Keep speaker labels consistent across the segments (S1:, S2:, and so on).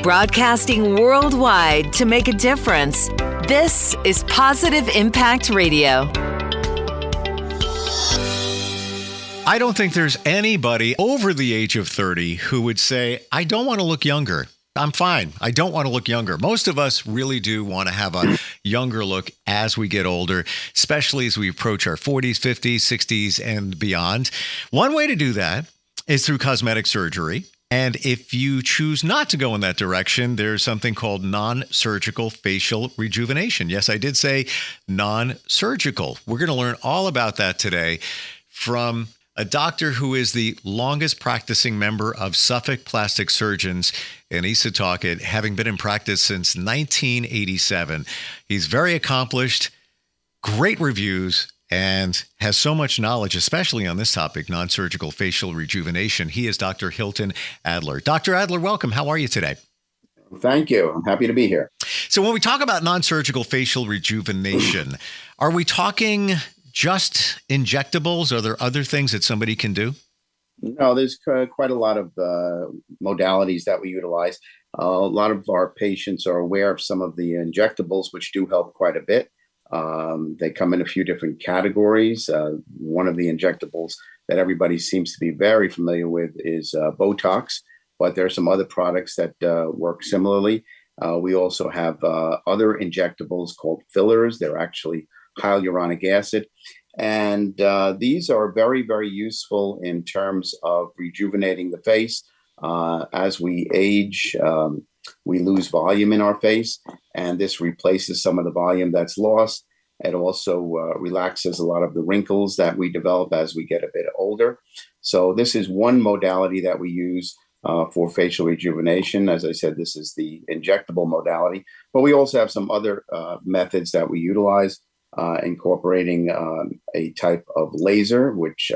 S1: Broadcasting worldwide to make a difference. This is Positive Impact Radio.
S2: I don't think there's anybody over the age of 30 who would say, I don't want to look younger. I'm fine. I don't want to look younger. Most of us really do want to have a younger look as we get older, especially as we approach our 40s, 50s, 60s, and beyond. One way to do that is through cosmetic surgery. And if you choose not to go in that direction, there's something called non-surgical facial rejuvenation. Yes, I did say non-surgical. We're going to learn all about that today from a doctor who is the longest practicing member of Suffolk Plastic Surgeons in East Suffolk, having been in practice since 1987. He's very accomplished, great reviews, and has so much knowledge, especially on this topic, non-surgical facial rejuvenation. He is Dr. Hilton Adler. Dr. Adler, welcome. How are you today?
S3: Thank you. I'm happy to be here.
S2: So when we talk about non-surgical facial rejuvenation, are we talking just injectables? Are there other things that somebody can do?
S3: No, there's quite a lot of modalities that we utilize. A lot of our patients are aware of some of the injectables, which do help quite a bit. They come in a few different categories. One of the injectables that everybody seems to be very familiar with is Botox, but there are some other products that work similarly. We also have other injectables called fillers. They're actually hyaluronic acid. And these are very, very useful in terms of rejuvenating the face. As we age, we lose volume in our face, and this replaces some of the volume that's lost. It also relaxes a lot of the wrinkles that we develop as we get a bit older. So this is one modality that we use for facial rejuvenation. As I said, this is the injectable modality, but we also have some other methods that we utilize, incorporating a type of laser, which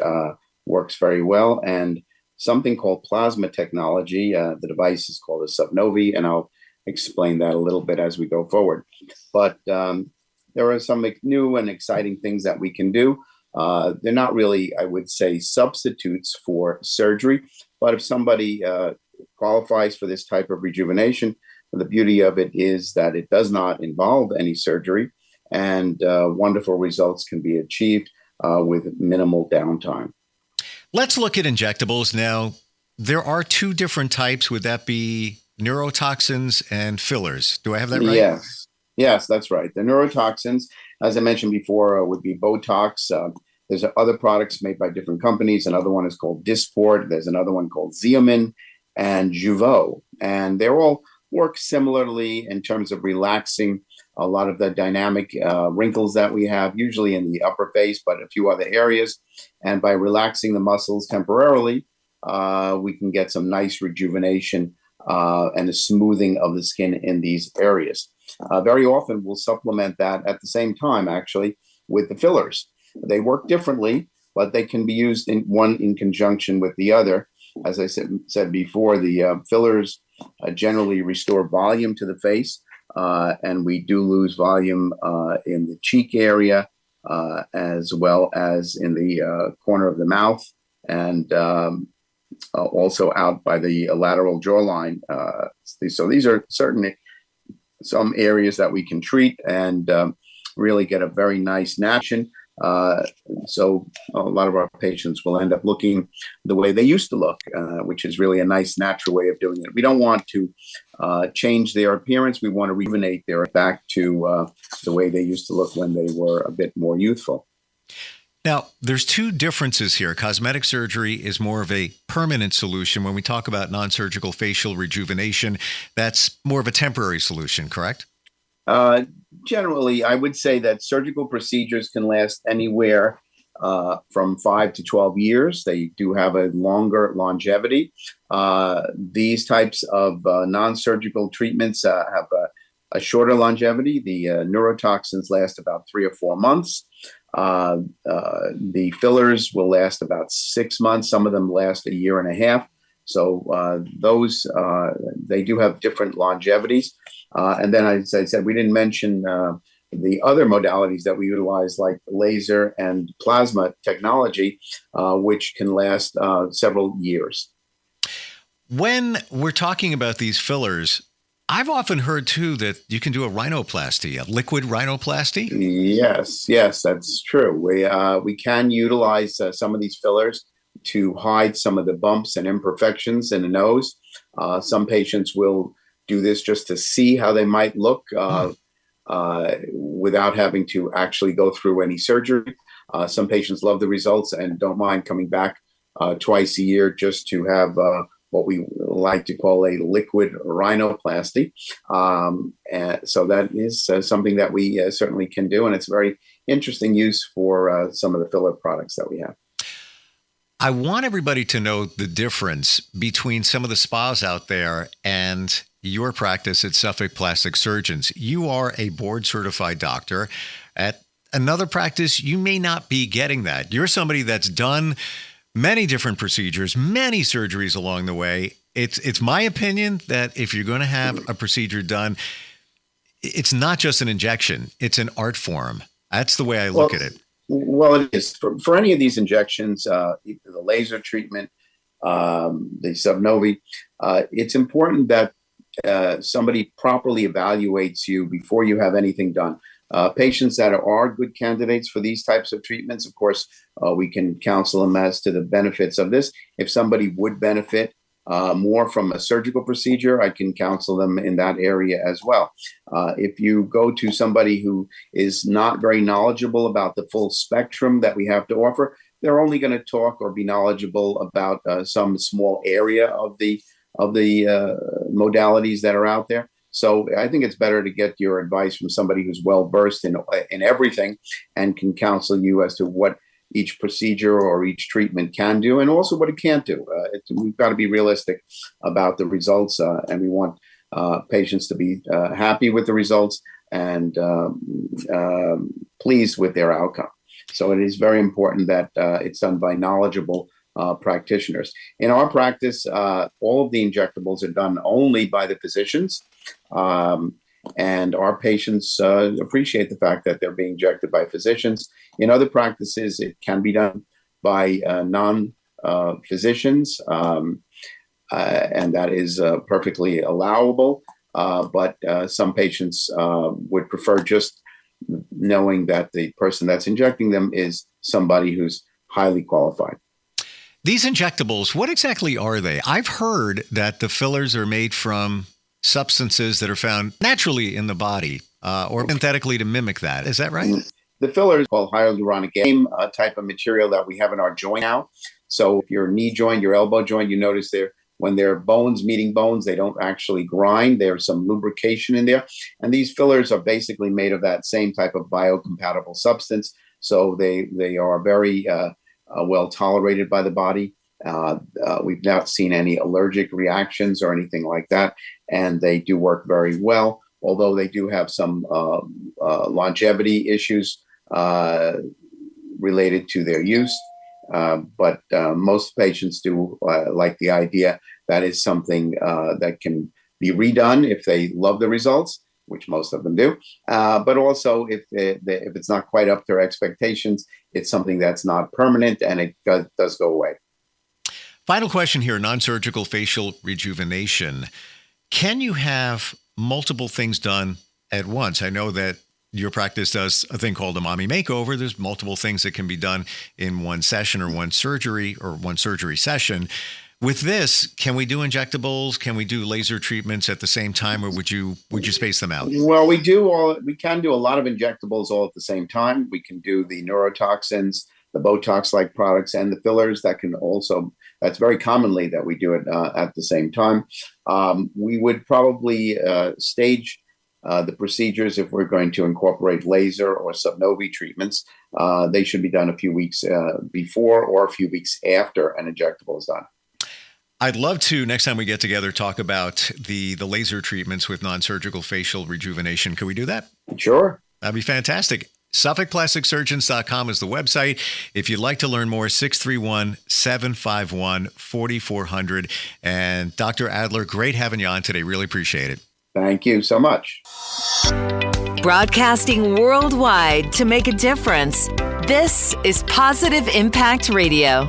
S3: works very well, and something called plasma technology. The device is called a subnovi, and I'll explain that a little bit as we go forward. But there are some new and exciting things that we can do. They're not really, I would say, substitutes for surgery, but if somebody qualifies for this type of rejuvenation, the beauty of it is that it does not involve any surgery, and wonderful results can be achieved with minimal downtime.
S2: Let's look at injectables now. There are two different types. Would that be neurotoxins and fillers? Do I have that right?
S3: Yes, that's right. The neurotoxins, as I mentioned before, would be Botox. There's other products made by different companies. Another one is called Dysport. There's another one called Xeomin and Jeuveau. And they all work similarly in terms of relaxing a lot of the dynamic wrinkles that we have, usually in the upper face, but a few other areas. And by relaxing the muscles temporarily, we can get some nice rejuvenation and a smoothing of the skin in these areas. Very often we'll supplement that at the same time, actually, with the fillers. They work differently, but they can be used in conjunction with the other. As I said before, the fillers generally restore volume to the face. And we do lose volume in the cheek area, as well as in the corner of the mouth, and also out by the lateral jawline. So these are certainly some areas that we can treat and really get a very nice action. So a lot of our patients will end up looking the way they used to look, which is really a nice natural way of doing it. We don't want to change their appearance. We want to rejuvenate their back to the way they used to look when they were a bit more youthful.
S2: Now, there's two differences here. Cosmetic surgery is more of a permanent solution. When we talk about non-surgical facial rejuvenation, that's more of a temporary solution, correct?
S3: Generally, I would say that surgical procedures can last anywhere from 5 to 12 years. They do have a longer longevity. These types of non-surgical treatments have a shorter longevity. The neurotoxins last about 3 or 4 months. The fillers will last about 6 months. Some of them last a year and a half. So those, they do have different longevities. And then, as I said, we didn't mention the other modalities that we utilize, like laser and plasma technology, which can last several years.
S2: When we're talking about these fillers, I've often heard, too, that you can do a rhinoplasty, a liquid rhinoplasty.
S3: Yes, that's true. We can utilize some of these fillers to hide some of the bumps and imperfections in the nose. Some patients will do this just to see how they might look without having to actually go through any surgery. Some patients love the results and don't mind coming back twice a year just to have what we like to call a liquid rhinoplasty. And so that is something that we certainly can do. And it's a very interesting use for some of the filler products that we have.
S2: I want everybody to know the difference between some of the spas out there and your practice at Suffolk Plastic Surgeons. You are a board certified doctor. At another practice, you may not be getting that. You're somebody that's done many different procedures, many surgeries along the way. It's my opinion that if you're going to have a procedure done, it's not just an injection, it's an art form. That's the way I look at it.
S3: Well, it is. For any of these injections, either the laser treatment, the subnovi, it's important that somebody properly evaluates you before you have anything done. Patients that are good candidates for these types of treatments, of course, we can counsel them as to the benefits of this. If somebody would benefit more from a surgical procedure, I can counsel them in that area as well. If you go to somebody who is not very knowledgeable about the full spectrum that we have to offer, they're only going to talk or be knowledgeable about some small area of the modalities that are out there. So I think it's better to get your advice from somebody who's well-versed in everything and can counsel you as to what each procedure or each treatment can do and also what it can't do. We've got to be realistic about the results, and we want patients to be happy with the results and pleased with their outcome. So it is very important that it's done by knowledgeable practitioners. In our practice, all of the injectables are done only by the physicians. And our patients appreciate the fact that they're being injected by physicians. In other practices, it can be done by non-physicians, and that is perfectly allowable. But some patients would prefer just knowing that the person that's injecting them is somebody who's highly qualified.
S2: These injectables, what exactly are they? I've heard that the fillers are made from substances that are found naturally in the body or synthetically to mimic that. Is that right?
S3: The filler is called hyaluronic acid, a type of material that we have in our joint now. So if your knee joint, your elbow joint, you notice when they're bones meeting bones, they don't actually grind. There's some lubrication in there. And these fillers are basically made of that same type of biocompatible substance. So they are very well tolerated by the body. We've not seen any allergic reactions or anything like that. And they do work very well, although they do have some longevity issues related to their use. But most patients do like the idea that is something that can be redone if they love the results, which most of them do. But also if it's not quite up to their expectations, it's something that's not permanent and it does go away.
S2: Final question here, non-surgical facial rejuvenation. Can you have multiple things done at once? I know that your practice does a thing called a mommy makeover. There's multiple things that can be done in one session or one surgery session. With this, can we do injectables? Can we do laser treatments at the same time, or would you space them out?
S3: Well, we can do a lot of injectables all at the same time. We can do the neurotoxins, the Botox-like products, and the fillers. That's very commonly that we do it at the same time. We would probably stage the procedures if we're going to incorporate laser or subnovi treatments. They should be done a few weeks before or a few weeks after an injectable is done.
S2: I'd love to, next time we get together, talk about the laser treatments with non-surgical facial rejuvenation. Can we do that?
S3: Sure.
S2: That'd be fantastic. SuffolkPlasticSurgeons.com is the website. If you'd like to learn more, 631-751-4400. And Dr. Adler, great having you on today. Really appreciate it.
S3: Thank you so much.
S1: Broadcasting worldwide to make a difference. This is Positive Impact Radio.